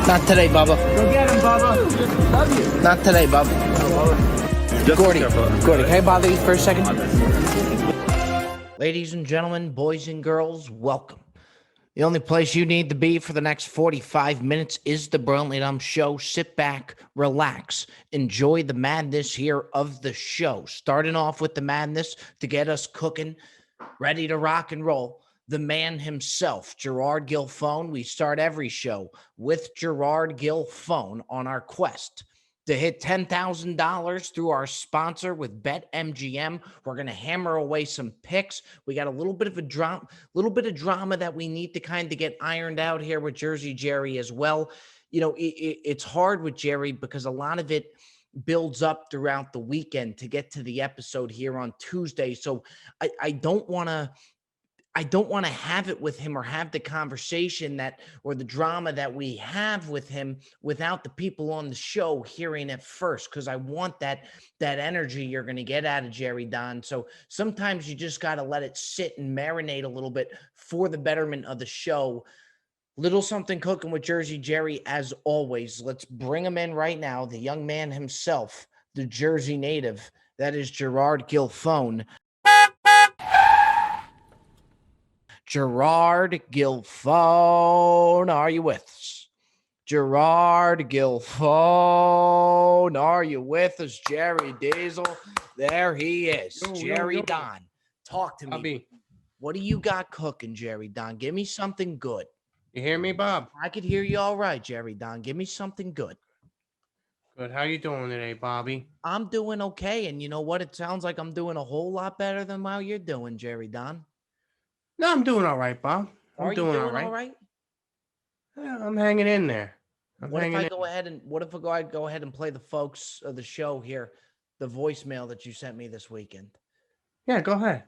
Not today, Bubba. Go get him, Bubba. Love you. Not today, Bubba. Gordy, can I bother you for a second? Ladies and gentlemen, boys and girls, welcome. The only place you need to be for the next 45 minutes is the Brilliantly Dumb Show. Sit back, relax, enjoy the madness here of the show. Starting off with the madness to get us cooking, ready to rock and roll. The man himself, Gerard Gilfone. We start every show with Gerard Gilfone on our quest to hit $10,000 through our sponsor with BetMGM. We're going to hammer away some picks. We got a little bit of drama that we need to kind of get ironed out here with Jersey Jerry as well. You know, it's hard with Jerry because a lot of it builds up throughout the weekend to get to the episode here on Tuesday. So I don't want to have it with him or have the conversation or the drama that we have with him without the people on the show hearing it first, because I want that energy you're going to get out of Jerry Don. So sometimes you just got to let it sit and marinate a little bit for the betterment of the show. Little something cooking with Jersey Jerry as always. Let's bring him in right now, the young man himself, the Jersey native. That is Gerard Gilfone. Gerard Gilfone, are you with us? Gerard Gilfone, are you with us? Jerry Diesel, there he is. Jerry Don, talk to me. What do you got cooking, Jerry Don? Give me something good. You hear me, Bob? I could hear you all right, Jerry Don. Give me something good. Good. How you doing today, Bobby? I'm doing okay, and you know what? It sounds like I'm doing a whole lot better than how you're doing, Jerry Don. No, I'm doing all right, Bob. Are you doing all right? Yeah, I'm hanging in there. What if I go ahead and play the folks of the show here, the voicemail that you sent me this weekend? Yeah, go ahead.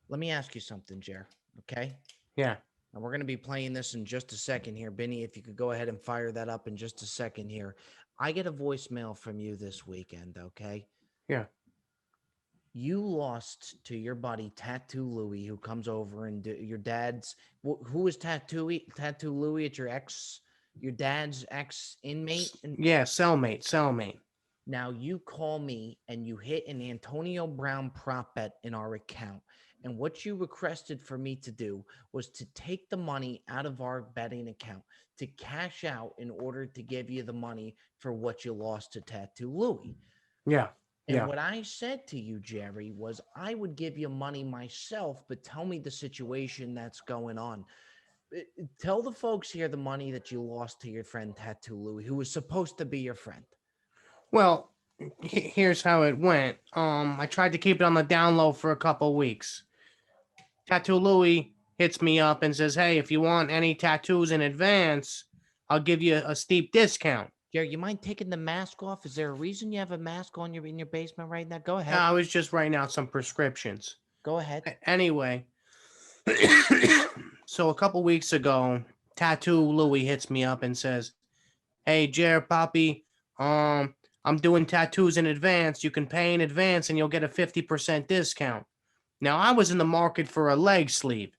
Let me ask you something, Jer. Okay? Yeah. And we're going to be playing this in just a second here. Benny, if you could go ahead and fire that up in just a second here. I get a voicemail from you this weekend, okay? Yeah. You lost to your buddy Tattoo Louie, who comes over and your dad's. Who is Tattoo Louie? It's your dad's ex inmate. Yeah, cellmate. Now you call me and you hit an Antonio Brown prop bet in our account, and what you requested for me to do was to take the money out of our betting account to cash out in order to give you the money for what you lost to Tattoo Louie. Yeah. And what I said to you, Jerry, was I would give you money myself, but tell me the situation that's going on. Tell the folks here the money that you lost to your friend Tattoo Louie, who was supposed to be your friend. Well, here's how it went. I tried to keep it on the down low for a couple weeks. Tattoo Louie hits me up and says, "Hey, if you want any tattoos in advance, I'll give you a steep discount." Jerry, you mind taking the mask off? Is there a reason you have a mask on in your basement right now? Go ahead. I was just writing out some prescriptions. Go ahead. Anyway, so a couple weeks ago, Tattoo Louie hits me up and says, "Hey, Jer, Poppy, I'm doing tattoos in advance. You can pay in advance and you'll get a 50% discount." Now, I was in the market for a leg sleeve.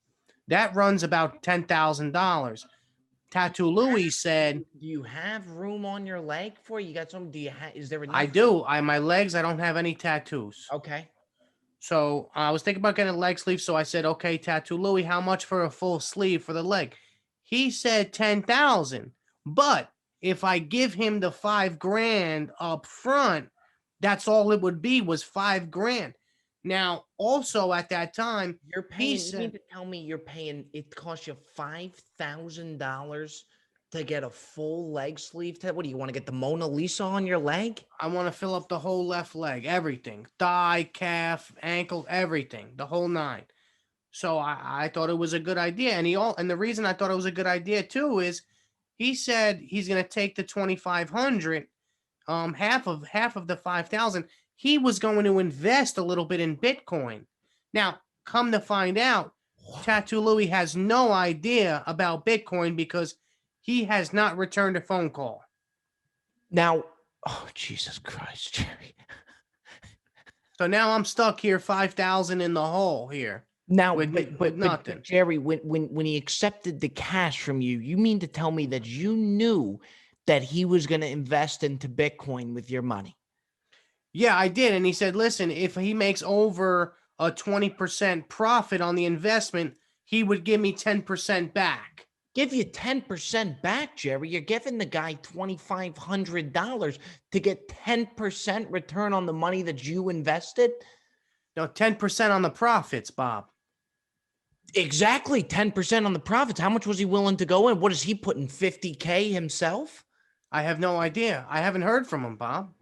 That runs about $10,000. Tattoo Louie said, "Do you have room on your leg for you? Got some? Is there enough?" I do. My legs, I don't have any tattoos. Okay. So I was thinking about getting a leg sleeve. So I said, "Okay, Tattoo Louie, how much for a full sleeve for the leg?" He said 10,000. But if I give him the $5,000 up front, that's all it would be, was $5,000. Now, also at that time, you're paying. You mean to tell me you're paying? It costs you $5,000 to get a full leg sleeve? What do you want to get, the Mona Lisa on your leg? I want to fill up the whole left leg, everything, thigh, calf, ankle, everything, the whole nine. So I thought it was a good idea, and the reason I thought it was a good idea too is he said he's going to take the 2,500, half of the 5,000. He was going to invest a little bit in Bitcoin. Now, come to find out, Tattoo Louie has no idea about Bitcoin because he has not returned a phone call. Now, oh, Jesus Christ, Jerry. So now I'm stuck here, 5,000 in the hole here. Now, with nothing. But Jerry, when he accepted the cash from you, you mean to tell me that you knew that he was going to invest into Bitcoin with your money? Yeah, I did. And he said, listen, if he makes over a 20% profit on the investment, he would give me 10% back. Give you 10% back, Jerry. You're giving the guy $2,500 to get 10% return on the money that you invested? No, 10% on the profits, Bob. Exactly, 10% on the profits. How much was he willing to go in? What is he putting, 50K himself? I have no idea. I haven't heard from him, Bob.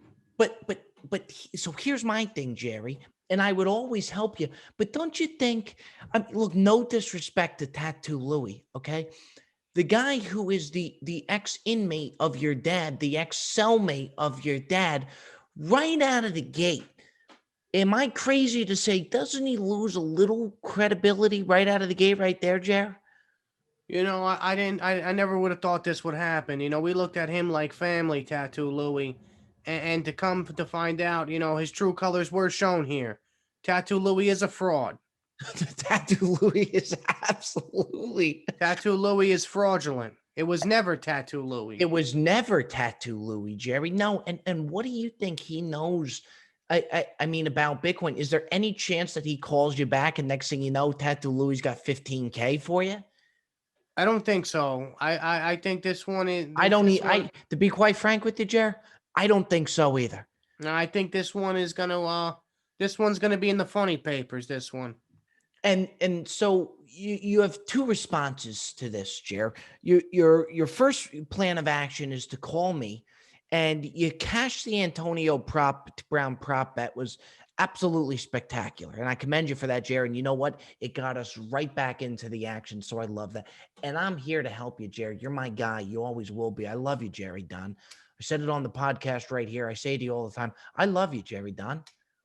So here's my thing, Jerry, and I would always help you. But don't you think, look, no disrespect to Tattoo Louie, okay? The guy who is the ex-inmate of your dad, the ex-cellmate of your dad, right out of the gate, am I crazy to say, doesn't he lose a little credibility right out of the gate right there, Jer? You know, I never would have thought this would happen. You know, we looked at him like family, Tattoo Louie. And to come to find out, you know, his true colors were shown here. Tattoo Louie is a fraud. Tattoo Louie is absolutely. Tattoo Louie is fraudulent. It was never Tattoo Louie. It was never Tattoo Louie, Jerry. No, and what do you think he knows? I mean, about Bitcoin? Is there any chance that he calls you back and next thing you know, Tattoo Louie's got 15K for you? I don't think so. I think this one is. To be quite frank with you, Jer, I don't think so either. No, I think this one is gonna. This one's gonna be in the funny papers. This one. And so you have two responses to this, Jer. Your first plan of action is to call me, and you cash the Antonio Brown prop bet was absolutely spectacular, and I commend you for that, Jer. And you know what? It got us right back into the action, so I love that. And I'm here to help you, Jerry. You're my guy. You always will be. I love you, Jerry Dunn. I said it on the podcast right here. I say to you all the time, I love you, Jerry Dunn.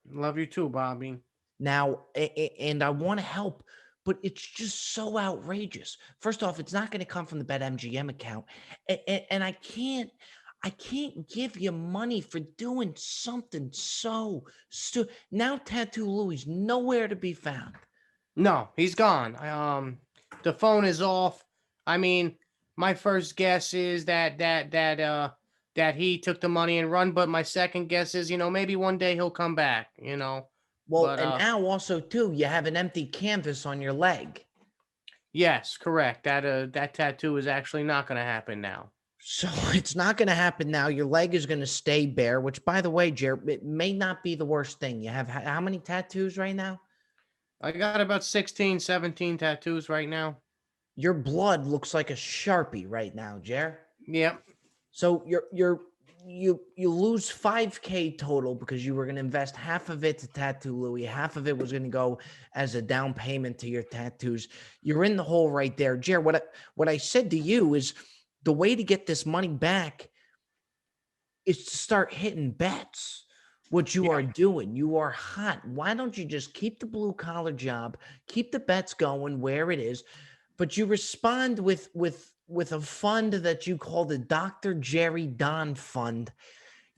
Love you too, Bobby. Now, and I want to help, but it's just so outrageous. First off, it's not going to come from the BetMGM account, and I can't give you money for doing something so stupid. Now, Tattoo Louie's nowhere to be found. No, he's gone. The phone is off. I mean, my first guess is that he took the money and run, but my second guess is, you know, maybe one day he'll come back, you know. Well, and now also too, you have an empty canvas on your leg. Yes, correct. That tattoo is actually not going to happen now. So it's not going to happen now. Your leg is going to stay bare, which, by the way, Jared, it may not be the worst thing. You have how many tattoos right now? I got about 16, 17 tattoos right now. Your blood looks like a Sharpie right now, Jared. Yep. So you lose 5K total because you were going to invest half of it to Tattoo Louie. Half of it was going to go as a down payment to your tattoos. You're in the hole right there. Jared, what I said to you is the way to get this money back is to start hitting bets. What you are doing, you are hot. Why don't you just keep the blue collar job, keep the bets going where it is, but you respond with a fund that you call the Dr. Jerry Don Fund.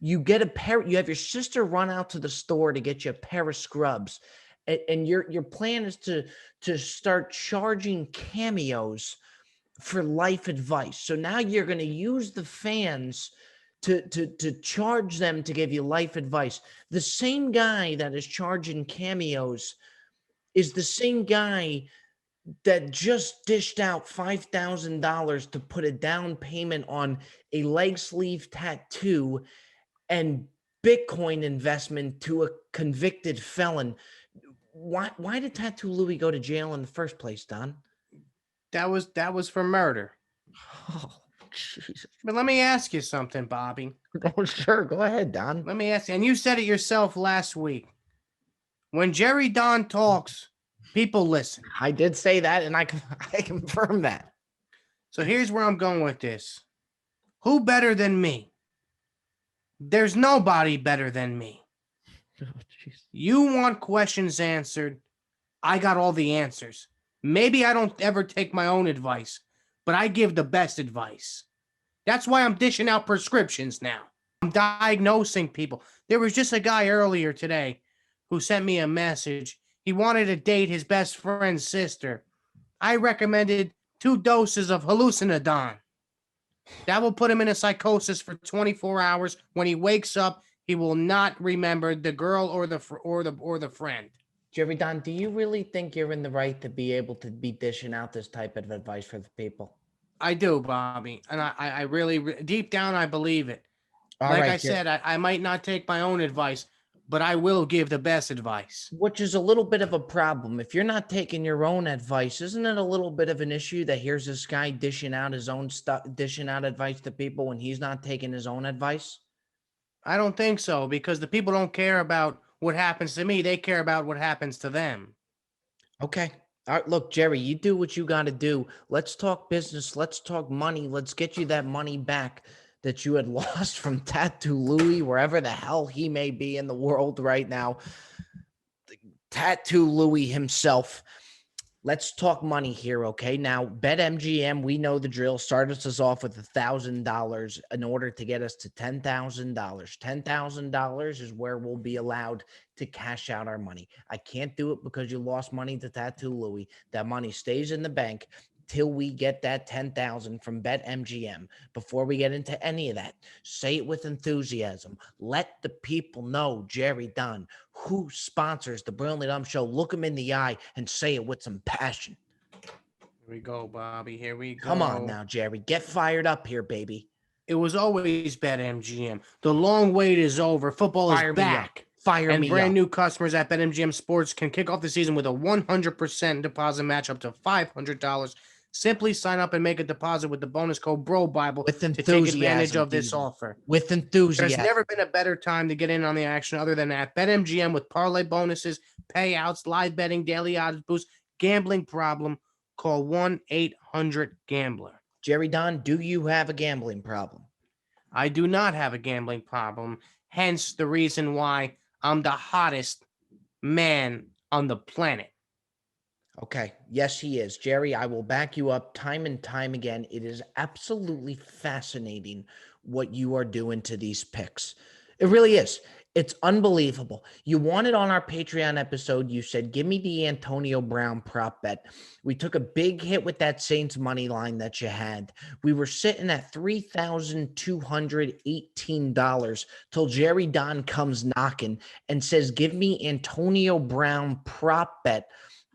You get you have your sister run out to the store to get you a pair of scrubs. And your plan is to start charging cameos for life advice. So now you're going to use the fans to charge them to give you life advice. The same guy that is charging cameos is the same guy that just dished out $5,000 to put a down payment on a leg sleeve tattoo and Bitcoin investment to a convicted felon. Why did Tattoo Louie go to jail in the first place, Don? That was for murder. Oh, Jesus. But let me ask you something, Bobby. Oh, sure. Go ahead, Don. Let me ask you, and you said it yourself last week. When Jerry Don talks, people listen. I did say that, and I confirm that. So here's where I'm going with this. Who better than me? There's nobody better than me. Oh, you want questions answered. I got all the answers. Maybe I don't ever take my own advice, but I give the best advice. That's why I'm dishing out prescriptions now. I'm diagnosing people. There was just a guy earlier today who sent me a message. He wanted to date his best friend's sister. I recommended 2 doses of hallucinodon. That will put him in a psychosis for 24 hours. When he wakes up, he will not remember the girl or the friend. Jerry Don, do you really think you're in the right to be able to be dishing out this type of advice for the people? I do, Bobby, and I really deep down I believe it. All Like right, I said, I might not take my own advice, but I will give the best advice. which is a little bit of a problem. If you're not taking your own advice, isn't it a little bit of an issue that here's this guy dishing out his own stuff, dishing out advice to people when he's not taking his own advice? I don't think so because the people don't care about what happens to me. They care about what happens to them. Okay. All right, look, Jerry, you do what you got to do. Let's talk business. Let's talk money. Let's get you that money back that you had lost from Tattoo Louie, wherever the hell he may be in the world right now. Tattoo Louie himself. Let's talk money here, okay? Now, BetMGM, we know the drill. Started us off with $1,000 in order to get us to $10,000. $10,000 is where we'll be allowed to cash out our money. I can't do it because you lost money to Tattoo Louie. That money stays in the bank till we get that 10,000 from BetMGM. Before we get into any of that, say it with enthusiasm. Let the people know, Jerry Dunn, who sponsors the Brilliantly Dumb Show. Look them in the eye and say it with some passion. Here we go, Bobby. Here we go. Come on now, Jerry. Get fired up here, baby. It was always BetMGM. The long wait is over. Football Fire is me back. up. Fire And me brand up. new customers at BetMGM Sports can kick off the season with a 100% deposit match up to $500. Simply sign up and make a deposit with the bonus code BROBIBLE With to take enthusiasm, advantage of this Diesel. offer. With There's enthusiasm. never been a better time to get in on the action other than at BetMGM with parlay bonuses, payouts, live betting, daily odds boost. Gambling problem? Call 1-800-GAMBLER. Jerry Don, do you have a gambling problem? I do not have a gambling problem, hence the reason why I'm the hottest man on the planet. Okay. Yes, he is. Jerry, I will back you up time and time again. It is absolutely fascinating what you are doing to these picks. It really is. It's unbelievable. You wanted on our Patreon episode, you said, give me the Antonio Brown prop bet. We took a big hit with that Saints money line that you had. We were sitting at $3,218 till Jerry Don comes knocking and says, give me Antonio Brown prop bet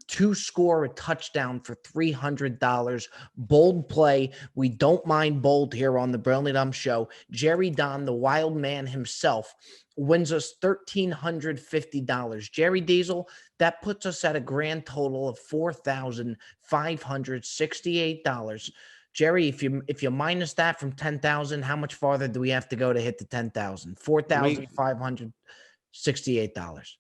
to score a touchdown for $300. Bold play. We don't mind bold here on the Brilliantly Dumb Show. Jerry Don, the wild man himself, wins us $1,350. Jerry Diesel, that puts us at a grand total of $4,568. Jerry, if you minus that from 10,000, how much farther do we have to go to hit the 10,000? $4,568.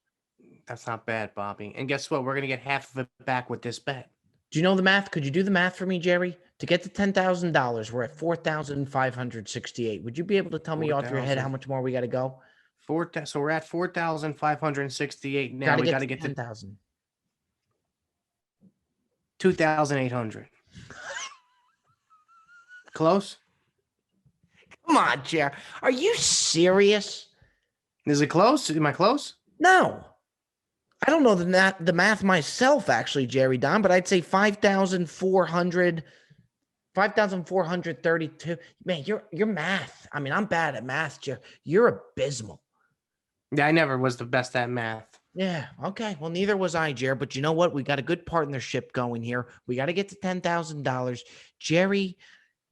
That's not bad, Bobby. And guess what? We're going to get half of it back with this bet. Do you know the math? Could you do the math for me, Jerry? To get to $10,000, we're at 4,568. Would you be able to tell me off your head how much more we got to go? So we're at 4,568 now. We got to get to 10,000. 2,800. Close? Come on, Jerry. Are you serious? Is it close? Am I close? No. I don't know the math myself, actually, Jerry Don, but I'd say 5,432. Man, your math. I mean, I'm bad at math, Jerry. You're abysmal. Yeah, I never was the best at math. Yeah, okay. Well, neither was I, Jerry. But you know what? We got a good partnership going here. We got to get to $10,000. Jerry,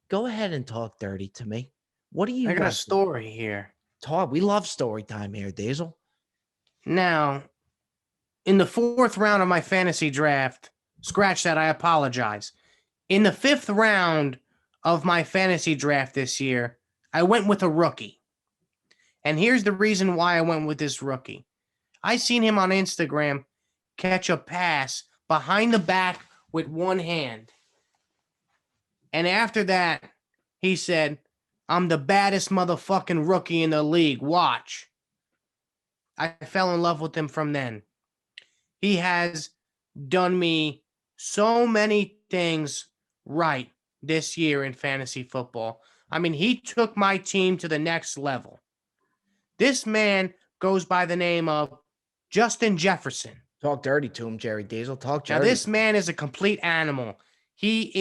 go ahead and talk dirty to me. What do you I got a story here. Talk. We love story time here, Diesel. Now, in the 4th round of my fantasy draft, scratch that, I apologize. In the 5th round of my fantasy draft this year, I went with a rookie. And here's the reason why I went with this rookie. I seen him on Instagram catch a pass behind the back with one hand. And after that, he said, I'm the baddest motherfucking rookie in the league. Watch. I fell in love with him from then. He has done me so many things right this year in fantasy football. I mean, he took my team to the next level. This man goes by the name of Justin Jefferson. Talk dirty to him, Jerry Diesel. Talk dirty. Now, this man is a complete animal. He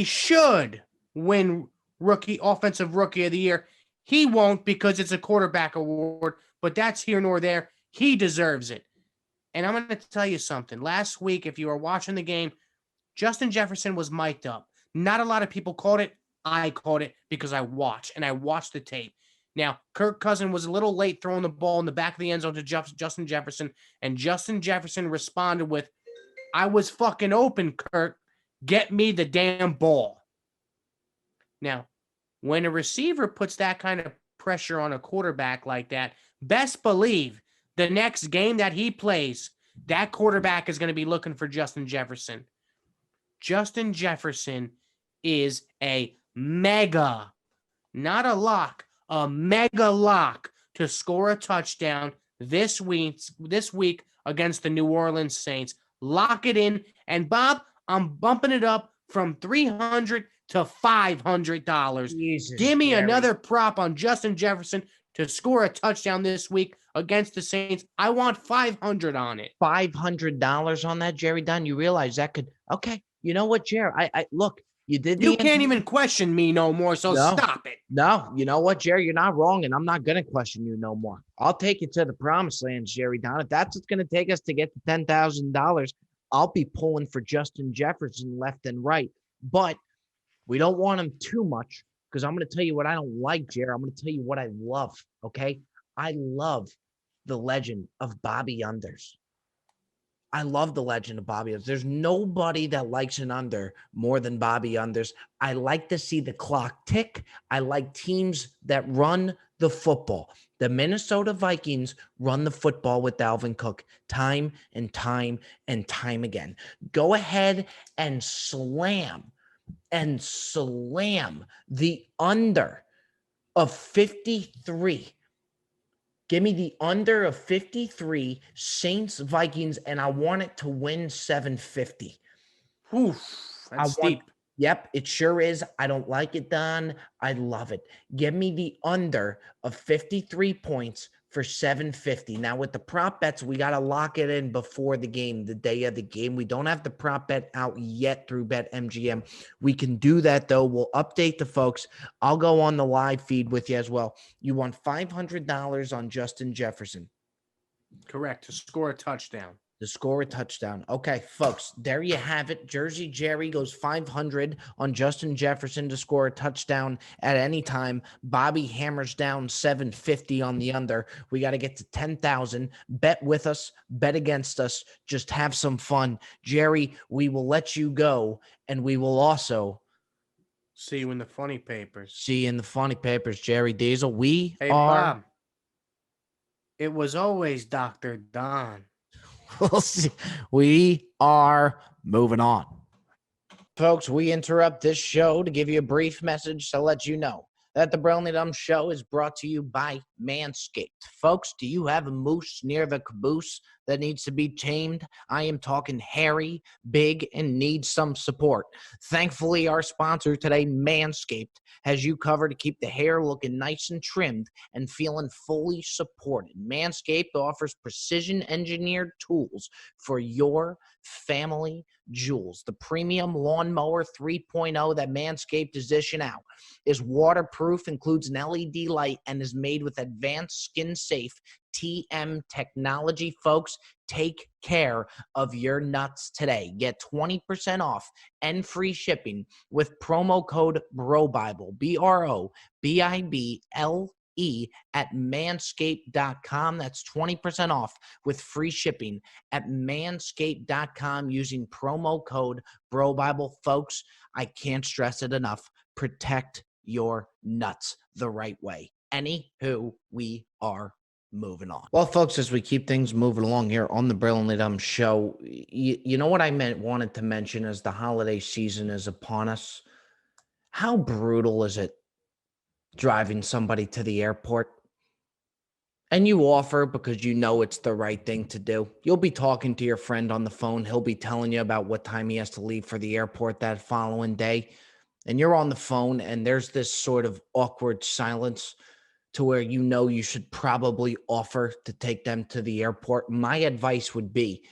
should win offensive rookie of the year. He won't because it's a quarterback award, but that's here nor there. He deserves it. And I'm going to tell you something. Last week, if you were watching the game, Justin Jefferson was mic'd up. Not a lot of people called it. I called it because I watched the tape. Now, Kirk Cousins was a little late throwing the ball in the back of the end zone to Justin Jefferson, and Justin Jefferson responded with, I was fucking open, Kirk. Get me the damn ball. Now, when a receiver puts that kind of pressure on a quarterback like that, best believe the next game that he plays, that quarterback is going to be looking for Justin Jefferson. Justin Jefferson is a mega, not a lock, a mega lock to score a touchdown this week against the New Orleans Saints. Lock it in. And Bob, I'm bumping it up from $300 to $500. Give me another prop on Justin Jefferson to score a touchdown this week against the Saints. I want $500 on it. $500 on that, Jerry Dunn. You realize that could, okay. You know what, Jerry? I look, you can't even question me no more, so stop it. No, you know what, Jerry? You're not wrong, and I'm not going to question you no more. I'll take you to the promised land, Jerry Dunn. If that's what's going to take us to get to $10,000, I'll be pulling for Justin Jefferson left and right. But we don't want him too much because I'm going to tell you what I don't like, Jerry. I'm going to tell you what I love, okay? I love the legend of Bobby Unders. I love the legend of Bobby Unders. There's nobody that likes an under more than Bobby Unders. I like to see the clock tick. I like teams that run the football. The Minnesota Vikings run the football with Dalvin Cook time and time and time again. Go ahead and slam the under of 53. Give me the under of 53 Saints Vikings, and I want it to win 750. Oof, that's steep. Yep, it sure is. I don't like it, Don. I love it. Give me the under of 53 points for 750. Now, with the prop bets, we got to lock it in before the game, the day of the game. We don't have the prop bet out yet through BetMGM. We can do that, though. We'll update the folks. I'll go on the live feed with you as well. You won $500 on Justin Jefferson. Correct, to score a touchdown. To score a touchdown. Okay, folks, there you have it. Jersey Jerry goes 500 on Justin Jefferson to score a touchdown at any time. Bobby hammers down 750 on the under. We got to get to 10,000. Bet with us, bet against us. Just have some fun. Jerry, we will let you go, and we will also see you in the funny papers. See you in the funny papers, Jerry Diesel. Hey, Bob, it was always Dr. Don. We'll see. We are moving on. Folks, we interrupt this show to give you a brief message to let you know that the Brilliantly Dumb Show is brought to you by Manscaped. Folks, do you have a moose near the caboose that needs to be tamed? I am talking hairy, big, and needs some support. Thankfully, our sponsor today, Manscaped, has you covered to keep the hair looking nice and trimmed and feeling fully supported. Manscaped offers precision-engineered tools for your family jewels. The premium lawnmower 3.0 that Manscaped is dishing out is waterproof, includes an LED light, and is made with advanced skin-safe TM technology. Folks, take care of your nuts today. Get 20% off and free shipping with promo code BROBIBLE, BROBIBLE, at manscaped.com. That's 20% off with free shipping at manscaped.com using promo code BROBIBLE. Folks, I can't stress it enough. Protect your nuts the right way. Anywho, we are moving on. Well, folks, as we keep things moving along here on the Brilliantly Dumb Show, you know what I wanted to mention as the holiday season is upon us? How brutal is it driving somebody to the airport and you offer because you know it's the right thing to do? You'll be talking to your friend on the phone. He'll be telling you about what time he has to leave for the airport that following day. And you're on the phone and there's this sort of awkward silence to where you know you should probably offer to take them to the airport. My advice would be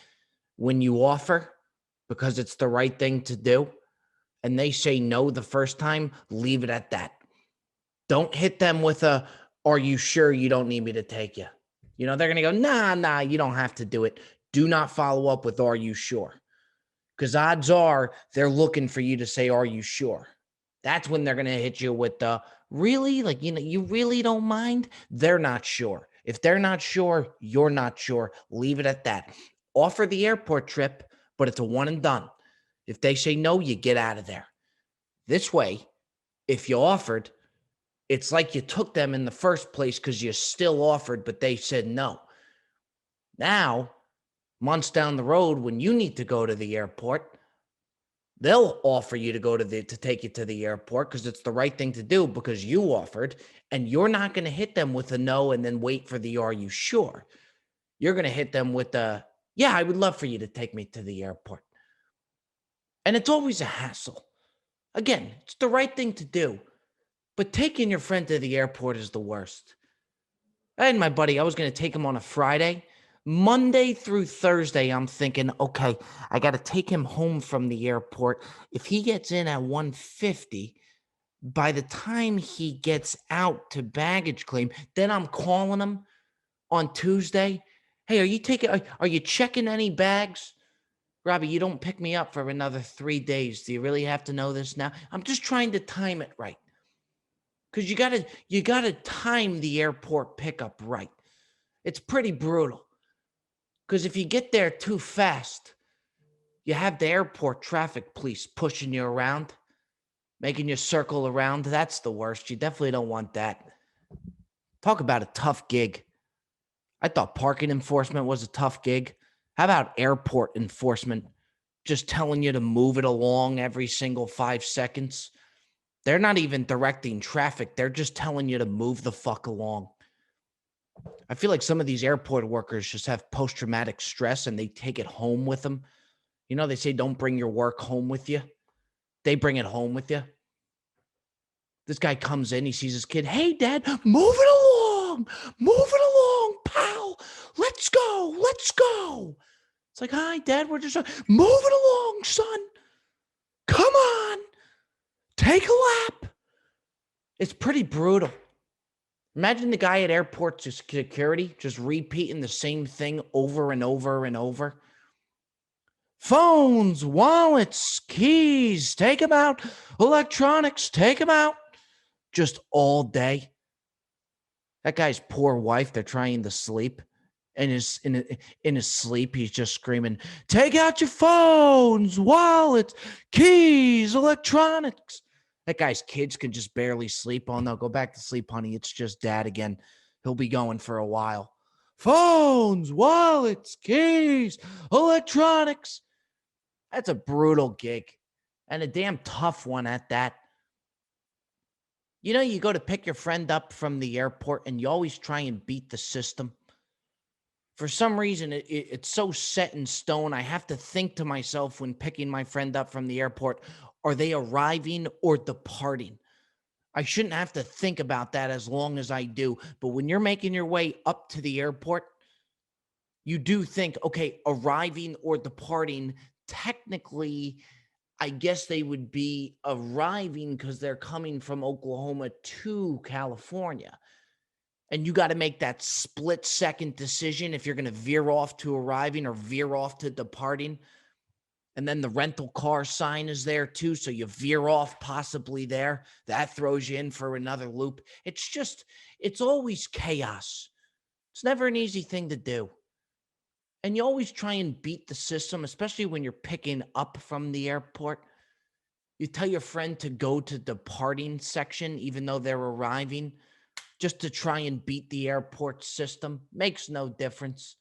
when you offer, because it's the right thing to do, and they say no the first time, leave it at that. Don't hit them with a, are you sure you don't need me to take you? They're going to go, nah, you don't have to do it. Do not follow up with, are you sure? Because odds are they're looking for you to say, are you sure? That's when they're going to hit you with the, really? Like, you really don't mind? They're not sure. If they're not sure, you're not sure. Leave it at that. Offer the airport trip, but it's a one and done. If they say no, you get out of there. This way, if you offered, it's like you took them in the first place because you still offered, but they said no. Now, months down the road, when you need to go to the airport, they'll offer you to to take you to the airport because it's the right thing to do because you offered, and you're not going to hit them with a no and then wait for the are you sure? You're going to hit them with the, yeah, I would love for you to take me to the airport. And it's always a hassle. Again, it's the right thing to do, but taking your friend to the airport is the worst. I had my buddy, I was going to take him on a Friday. Monday through Thursday, I'm thinking, okay, I got to take him home from the airport. If he gets in at 1:50, by the time he gets out to baggage claim, then I'm calling him on Tuesday. Hey, are you checking any bags? Robbie, you don't pick me up for another 3 days. Do you really have to know this now? I'm just trying to time it right. Because you gotta time the airport pickup right. It's pretty brutal. Because if you get there too fast, you have the airport traffic police pushing you around, making you circle around. That's the worst. You definitely don't want that. Talk about a tough gig. I thought parking enforcement was a tough gig. How about airport enforcement? Just telling you to move it along every single 5 seconds. They're not even directing traffic. They're just telling you to move the fuck along. I feel like some of these airport workers just have post-traumatic stress and they take it home with them. They say don't bring your work home with you. They bring it home with you. This guy comes in, he sees his kid. Hey, Dad, move it along, pal. Let's go, let's go. It's like, hi, Dad, we're just move it along, son. Come on, take a lap. It's pretty brutal. Imagine the guy at airport security just repeating the same thing over and over and over. Phones, wallets, keys, take them out. Electronics, take them out. Just all day. That guy's poor wife, they're trying to sleep. And in his sleep, he's just screaming, take out your phones, wallets, keys, electronics. That guy's kids can just barely sleep. Oh, no, go back to sleep, honey. It's just dad again. He'll be going for a while. Phones, wallets, keys, electronics. That's a brutal gig and a damn tough one at that. You go to pick your friend up from the airport and you always try and beat the system. For some reason, it's so set in stone. I have to think to myself when picking my friend up from the airport, are they arriving or departing? I shouldn't have to think about that as long as I do. But when you're making your way up to the airport, you do think, okay, arriving or departing, technically, I guess they would be arriving because they're coming from Oklahoma to California. And you got to make that split second decision if you're going to veer off to arriving or veer off to departing. And then the rental car sign is there too. So you veer off possibly there. That throws you in for another loop. It's always chaos. It's never an easy thing to do. And you always try and beat the system, especially when you're picking up from the airport. You tell your friend to go to the departing section, even though they're arriving, just to try and beat the airport system. Makes no difference.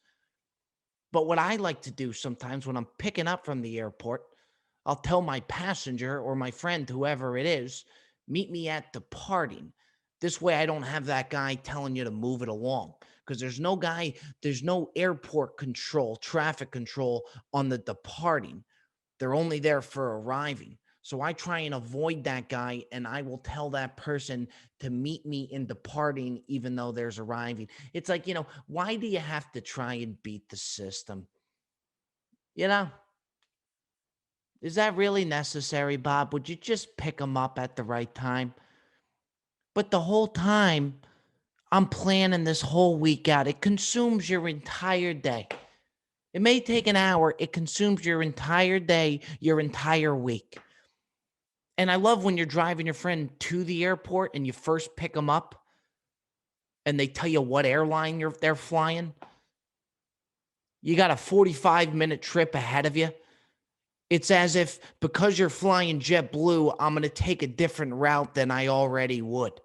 But what I like to do sometimes when I'm picking up from the airport, I'll tell my passenger or my friend, whoever it is, meet me at departing. This way I don't have that guy telling you to move it along. Because there's no airport control, traffic control on the departing. They're only there for arriving. So I try and avoid that guy, and I will tell that person to meet me in departing, even though there's arriving. It's like, why do you have to try and beat the system? You know, Is that really necessary, Bob? Would you just pick them up at the right time? But the whole time, I'm planning this whole week out. It consumes your entire day. It may take an hour. It consumes your entire day, your entire week. And I love when you're driving your friend to the airport and you first pick them up and they tell you what airline they're flying. You got a 45-minute trip ahead of you. It's as if because you're flying JetBlue, I'm going to take a different route than I already would.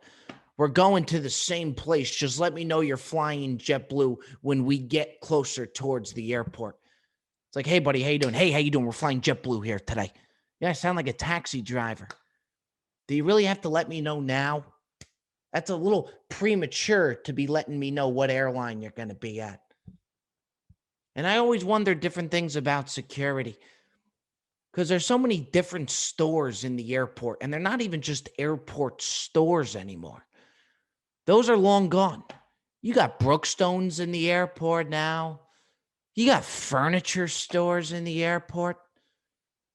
We're going to the same place. Just let me know you're flying JetBlue when we get closer towards the airport. It's like, hey, buddy, how you doing? Hey, how you doing? We're flying JetBlue here today. Yeah, I sound like a taxi driver. Do you really have to let me know now? That's a little premature to be letting me know what airline you're going to be at. And I always wonder different things about security because there's so many different stores in the airport, and they're not even just airport stores anymore. Those are long gone. You got Brookstones in the airport now. You got furniture stores in the airport.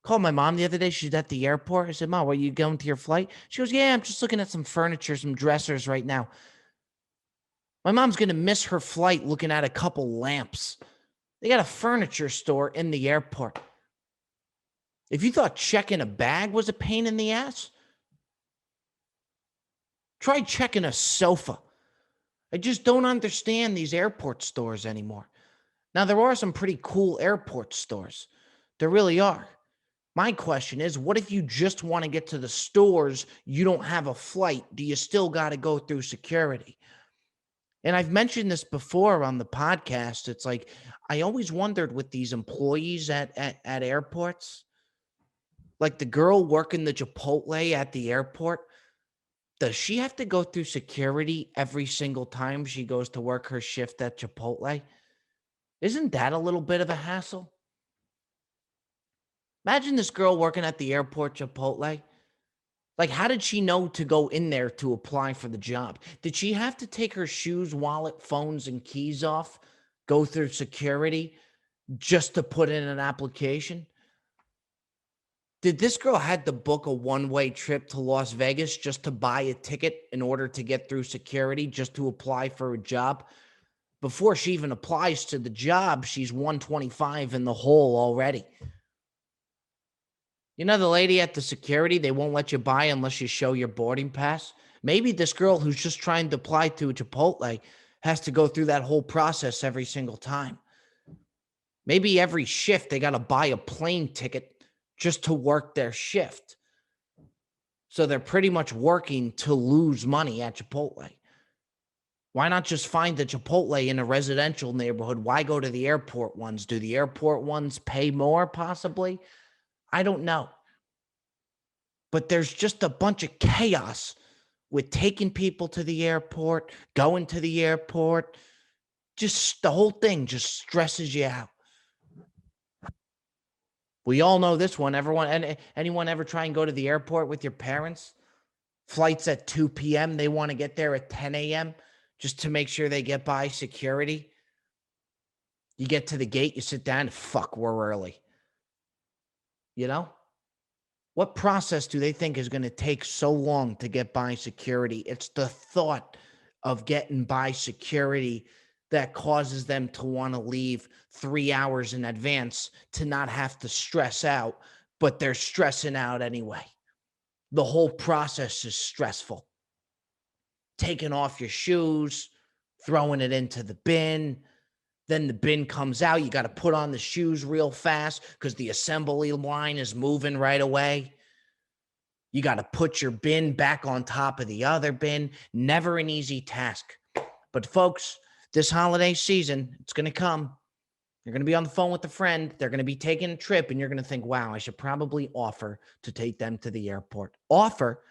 Called my mom the other day. She's at the airport. I said, Mom, are you going to your flight? She goes, yeah, I'm just looking at some furniture, some dressers right now. My mom's going to miss her flight looking at a couple lamps. They got a furniture store in the airport. If you thought checking a bag was a pain in the ass, try checking a sofa. I just don't understand these airport stores anymore. Now, there are some pretty cool airport stores. There really are. My question is, what if you just want to get to the stores, you don't have a flight? Do you still got to go through security? And I've mentioned this before on the podcast. It's like, I always wondered with these employees at airports, like the girl working the Chipotle at the airport, does she have to go through security every single time she goes to work her shift at Chipotle? Isn't that a little bit of a hassle? Imagine this girl working at the airport Chipotle. Like, how did she know to go in there to apply for the job? Did she have to take her shoes, wallet, phones, and keys off, go through security just to put in an application? Did this girl had to book a one-way trip to Las Vegas just to buy a ticket in order to get through security, just to apply for a job? Before she even applies to the job, she's 125 in the hole already. You know, the lady at the security, they won't let you buy unless you show your boarding pass. Maybe this girl who's just trying to apply to a Chipotle has to go through that whole process every single time. Maybe every shift they got to buy a plane ticket just to work their shift. So they're pretty much working to lose money at Chipotle. Why not just find a Chipotle in a residential neighborhood? Why go to the airport ones? Do the airport ones pay more possibly? I don't know. But there's just a bunch of chaos with taking people to the airport, going to the airport. Just the whole thing just stresses you out. We all know this one. Anyone ever try and go to the airport with your parents? Flights at 2 p.m. They want to get there at 10 a.m. just to make sure they get by security. You get to the gate, you sit down, fuck, we're early. You know? What process do they think is going to take so long to get by security? It's the thought of getting by security that causes them to want to leave 3 hours in advance to not have to stress out, but they're stressing out anyway. The whole process is stressful. Taking off your shoes, throwing it into the bin. Then the bin comes out. You got to put on the shoes real fast because the assembly line is moving right away. You got to put your bin back on top of the other bin. Never an easy task. But folks, this holiday season, it's going to come. You're going to be on the phone with a friend. They're going to be taking a trip, and you're going to think, wow, I should probably offer to take them to the airport. Offer.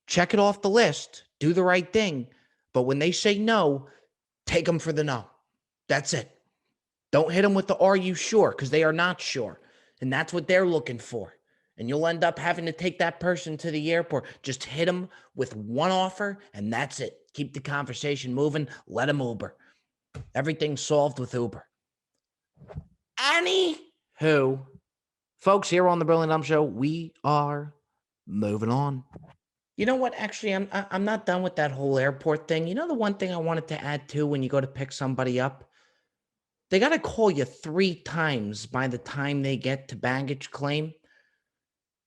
Check it off the list. Do the right thing. But when they say no, take them for the no. That's it. Don't hit them with the are you sure? Because they are not sure. And that's what they're looking for. And you'll end up having to take that person to the airport. Just hit them with one offer, and that's it. Keep the conversation moving. Let them Uber. Everything's solved with Uber. Anywho, Folks, here on the Brilliant Dumb Show, we are moving on. You know what? Actually, I'm not done with that whole airport thing. You know the one thing I wanted to add too when you go to pick somebody up? They got to call you 3 times by the time they get to baggage claim.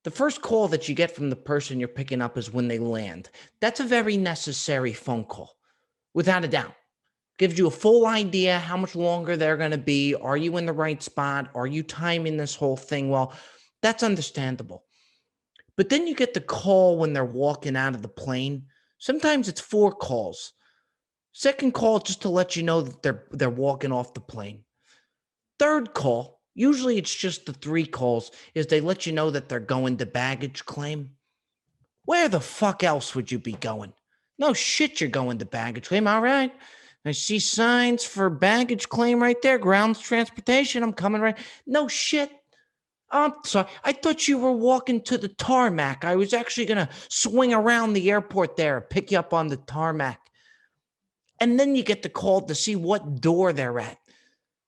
The first call that you get from the person you're picking up is when they land. That's a very necessary phone call, without a doubt. Gives you a full idea how much longer they're going to be. Are you in the right spot? Are you timing this whole thing well? That's understandable. But then you get the call when they're walking out of the plane. Sometimes it's 4 calls. Second call just to let you know that they're walking off the plane. Third call, usually it's just the 3 calls, is they let you know that they're going to baggage claim. Where the fuck else would you be going? No shit, you're going to baggage claim. All right. I see signs for baggage claim right there. Grounds transportation. I'm coming right. No shit. I'm sorry. I thought you were walking to the tarmac. I was actually going to swing around the airport there, pick you up on the tarmac. And then you get the call to see what door they're at.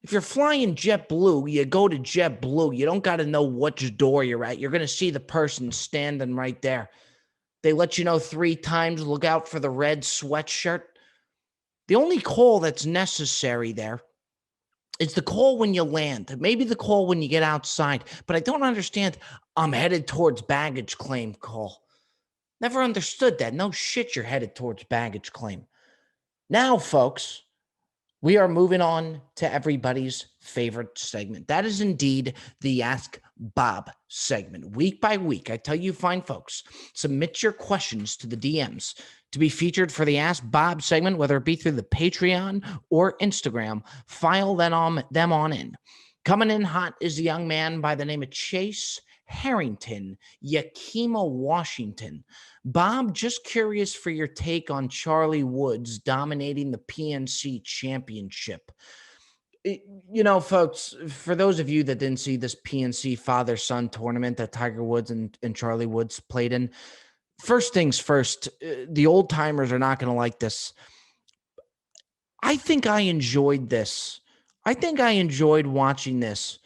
If you're flying JetBlue, you go to JetBlue. You don't got to know which door you're at. You're going to see the person standing right there. They let you know 3 times, look out for the red sweatshirt. The only call that's necessary there is the call when you land, maybe the call when you get outside. But I don't understand, I'm headed towards baggage claim call. Never understood that. No shit, you're headed towards baggage claim. Now, folks, we are moving on to everybody's favorite segment. That is indeed the Ask Bob segment. Week by week, I tell you fine folks, submit your questions to the DMs to be featured for the Ask Bob segment, whether it be through the Patreon or Instagram. File them on in. Coming in hot is a young man by the name of Chase Harrington, Yakima, Washington. Bob, just curious for your take on Charlie Woods dominating the PNC championship. You know, folks, for those of you that didn't see this PNC father-son tournament that Tiger Woods and Charlie Woods played in, first things first, the old timers are not going to like this. I think I enjoyed this. I think I enjoyed watching this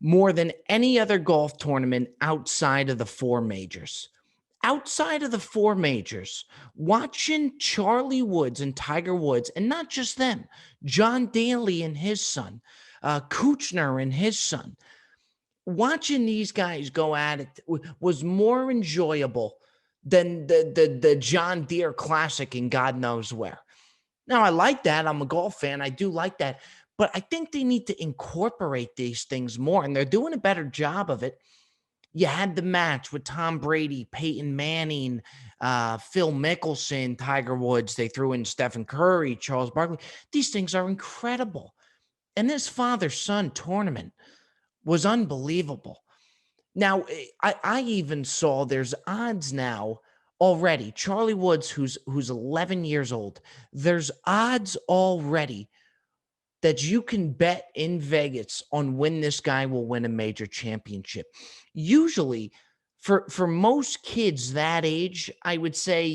more than any other golf tournament outside of the 4 majors. Outside of the 4 majors, watching Charlie Woods and Tiger Woods, and not just them, John Daly and his son, Kuchner and his son, watching these guys go at it was more enjoyable than the John Deere Classic and God knows where. Now, I like that. I'm a golf fan. I do like that. But I think they need to incorporate these things more, and they're doing a better job of it. You had the match with Tom Brady, Peyton Manning, Phil Mickelson, Tiger Woods. They threw in Stephen Curry, Charles Barkley. These things are incredible. And this father-son tournament was unbelievable. Now, I even saw there's odds now already. Charlie Woods, who's 11 years old, there's odds already that you can bet in Vegas on when this guy will win a major championship. Usually, for most kids that age, I would say,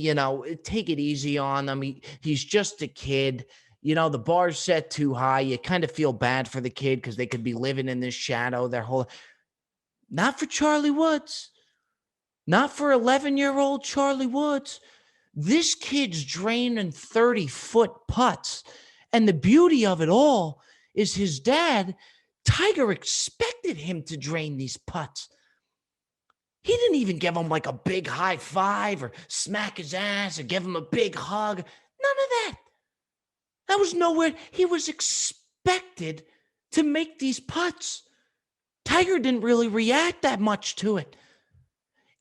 take it easy on them. He's just a kid. The bar's set too high. You kind of feel bad for the kid because they could be living in this shadow their whole. Not for Charlie Woods. Not for 11-year-old Charlie Woods. This kid's draining 30-foot putts. And the beauty of it all is his dad, Tiger, expected him to drain these putts. He didn't even give him like a big high five or smack his ass or give him a big hug. None of that. That was nowhere. He was expected to make these putts. Tiger didn't really react that much to it.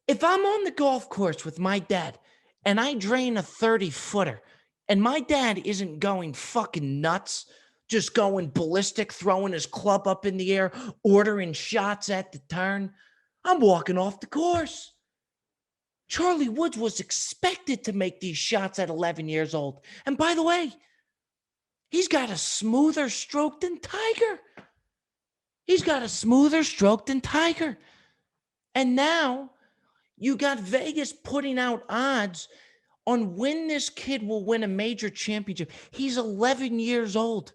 If I'm on the golf course with my dad and I drain a 30-footer, and my dad isn't going fucking nuts, just going ballistic, throwing his club up in the air, ordering shots at the turn, I'm walking off the course. Charlie Woods was expected to make these shots at 11 years old. And by the way, he's got a smoother stroke than Tiger. And now you got Vegas putting out odds on when this kid will win a major championship. He's 11 years old.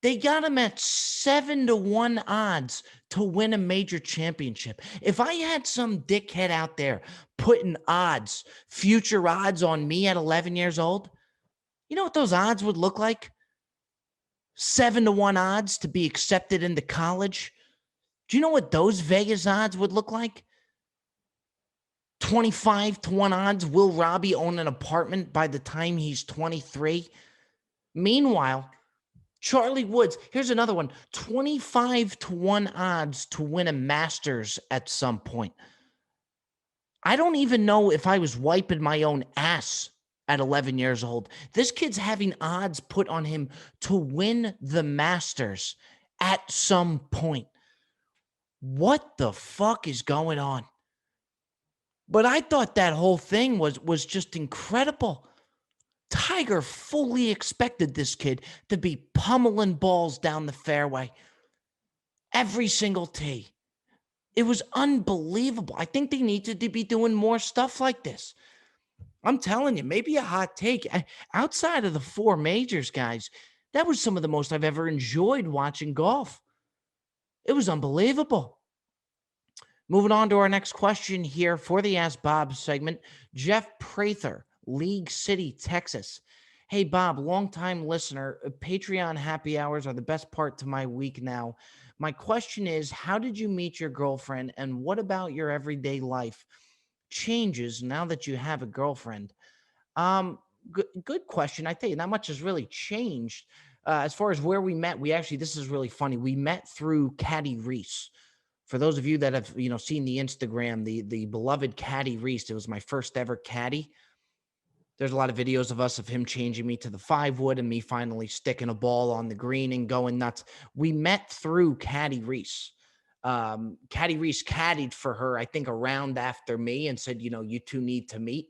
They got him at 7-1 odds to win a major championship. If I had some dickhead out there putting odds, future odds on me at 11 years old, you know what those odds would look like? 7-1 odds to be accepted into college. Do you know what those Vegas odds would look like? 25-1 odds. Will Robbie own an apartment by the time he's 23? Meanwhile, Charlie Woods, here's another one, 25-1 odds to win a Masters at some point. I don't even know if I was wiping my own ass at 11 years old. This kid's having odds put on him to win the Masters at some point. What the fuck is going on? But I thought that whole thing was just incredible. Tiger fully expected this kid to be pummeling balls down the fairway every single tee. It was unbelievable. I think they needed to be doing more stuff like this. I'm telling you, maybe a hot take. Outside of the four majors, guys, that was some of the most I've ever enjoyed watching golf. It was unbelievable. Moving on to our next question here for the Ask Bob segment. Jeff Prather, League City, Texas. Hey, Bob, longtime listener. Patreon happy hours are the best part to my week now. My question is, how did you meet your girlfriend, and what about your everyday life changes now that you have a girlfriend? Good question. I tell you, not much has really changed. As far as where we met, this is really funny. We met through Caddy Reese. For those of you that have, seen the Instagram, the beloved Caddy Reese, it was my first ever caddy. There's a lot of videos of him changing me to the 5-wood and me finally sticking a ball on the green and going nuts. We met through Caddy Reese. Caddy Reese caddied for her, I think, a round after me and said, you two need to meet.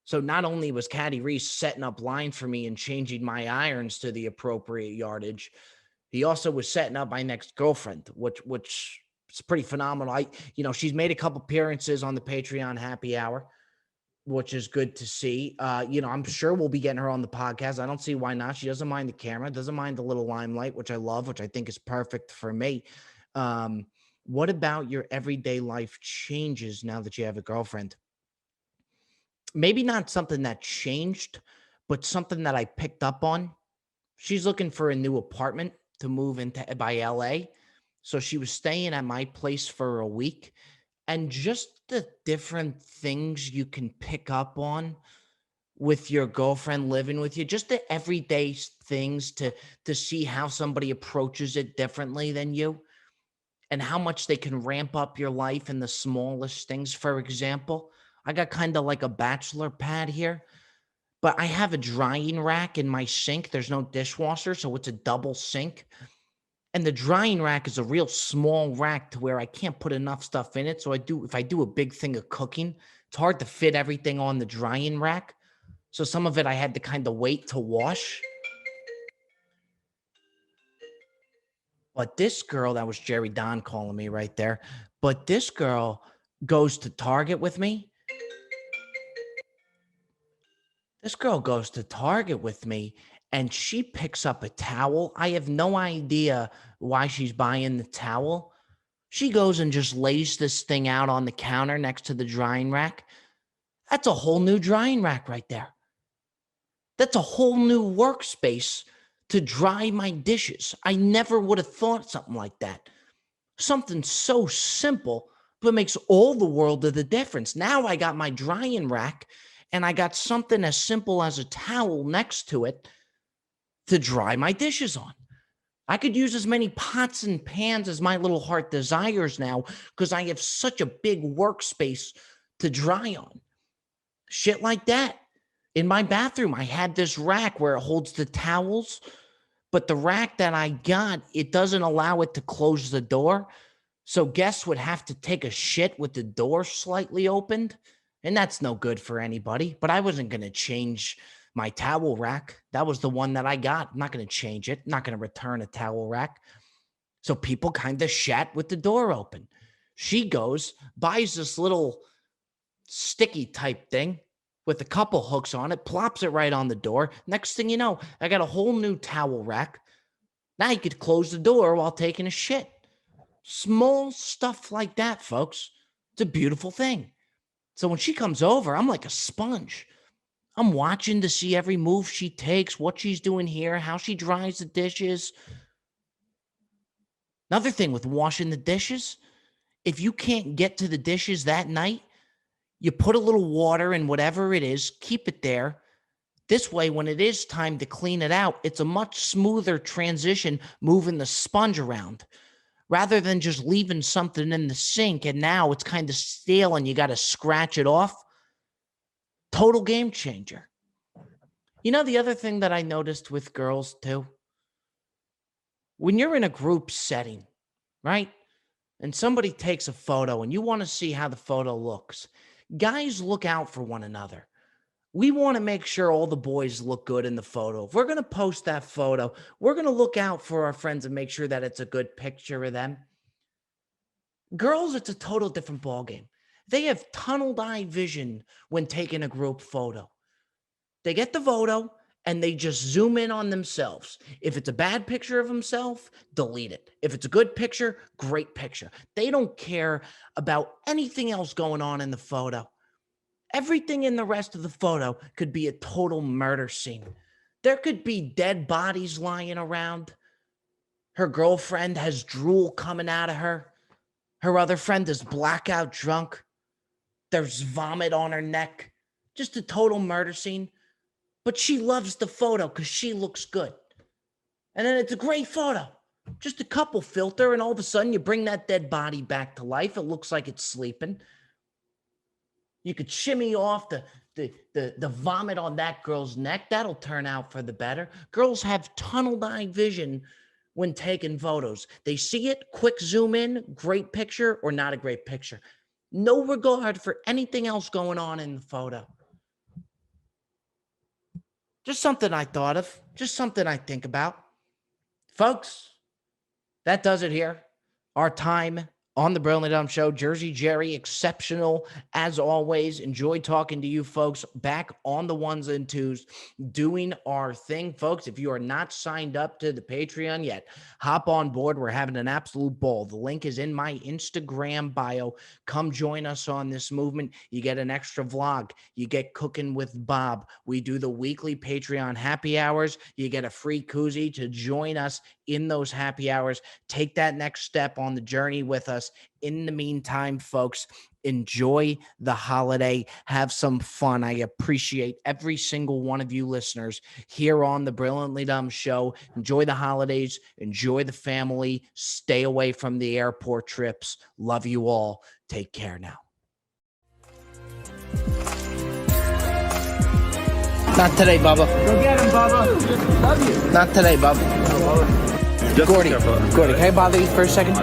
So not only was Caddy Reese setting up line for me and changing my irons to the appropriate yardage, he also was setting up my next girlfriend, which is pretty phenomenal. She's made a couple appearances on the Patreon happy hour, which is good to see. I'm sure we'll be getting her on the podcast. I don't see why not. She doesn't mind the camera, doesn't mind the little limelight, which I love, which I think is perfect for me. What about your everyday life changes now that you have a girlfriend? Maybe not something that changed, but something that I picked up on. She's looking for a new apartment to move into by LA. So she was staying at my place for a week. And just the different things you can pick up on with your girlfriend living with you, just the everyday things to see how somebody approaches it differently than you and how much they can ramp up your life in the smallest things. For example, I got kind of like a bachelor pad here, but I have a drying rack in my sink. There's no dishwasher, so it's a double sink. And the drying rack is a real small rack to where I can't put enough stuff in it. So if I do a big thing of cooking, it's hard to fit everything on the drying rack. So some of it I had to kind of wait to wash. But this girl, that was Jerry Don calling me right there. But this girl goes to Target with me. This girl goes to Target with me and she picks up a towel. I have no idea why she's buying the towel. She goes and just lays this thing out on the counter next to the drying rack. That's a whole new drying rack right there. That's a whole new workspace to dry my dishes. I never would have thought something like that. Something so simple, but makes all the world of the difference. Now I got my drying rack and I got something as simple as a towel next to it to dry my dishes on. I could use as many pots and pans as my little heart desires now because I have such a big workspace to dry on. Shit like that. In my bathroom, I had this rack where it holds the towels, but the rack that I got, it doesn't allow it to close the door. So guests would have to take a shit with the door slightly opened, and that's no good for anybody. But I wasn't going to change my towel rack. That was the one that I got. I'm not going to change it. I'm not going to return a towel rack. So people kind of shat with the door open. She goes, buys this little sticky type thing with a couple hooks on it, plops it right on the door. Next thing you know, I got a whole new towel rack, Now you could close the door while taking a shit. Small stuff like that, folks. It's a beautiful thing. So when she comes over, I'm like a sponge. I'm watching to see every move she takes, what she's doing here, how she dries the dishes. Another thing with washing the dishes, if you can't get to the dishes that night, you put a little water in whatever it is, keep it there. This way, when it is time to clean it out, it's a much smoother transition moving the sponge around rather than just leaving something in the sink and now it's kind of stale and you got to scratch it off. Total game changer. You know, the other thing that I noticed with girls too, when you're in a group setting, right? And somebody takes a photo and you want to see how the photo looks, guys look out for one another. We want to make sure all the boys look good in the photo. If we're going to post that photo, we're going to look out for our friends and make sure that it's a good picture of them. Girls, it's a total different ballgame. They have tunneled eye vision when taking a group photo. They get the photo and they just zoom in on themselves. If it's a bad picture of themselves, delete it. If it's a good picture, great picture. They don't care about anything else going on in the photo. Everything in the rest of the photo could be a total murder scene. There could be dead bodies lying around. Her girlfriend has drool coming out of her. Her other friend is blackout drunk. There's vomit on her neck. Just a total murder scene. But she loves the photo because she looks good. And then it's a great photo. Just a couple filter, and all of a sudden you bring that dead body back to life. It looks like it's sleeping. You could shimmy off the vomit on that girl's neck. That'll turn out for the better. Girls have tunneled eye vision when taking photos. They see it, quick zoom in, great picture or not a great picture. No regard for anything else going on in the photo. Just something I thought of. Just something I think about. Folks, that does it here. Our time on the Brilliantly Dumb Show. Jersey Jerry, exceptional as always. Enjoyed talking to you folks back on the ones and twos, doing our thing. Folks, if you are not signed up to the Patreon yet, hop on board. We're having an absolute ball. The link is in my Instagram bio. Come join us on this movement. You get an extra vlog. You get Cooking with Bob. We do the weekly Patreon happy hours. You get a free koozie to join us in those happy hours. Take that next step on the journey with us. In the meantime, folks, enjoy the holiday. Have some fun. I appreciate every single one of you listeners here on the Brilliantly Dumb Show. Enjoy the holidays. Enjoy the family. Stay away from the airport trips. Love you all. Take care now. Not today, Bubba. Go get him, Bubba. Love you. Not today, Bubba. Gordy, can I bother you for a second?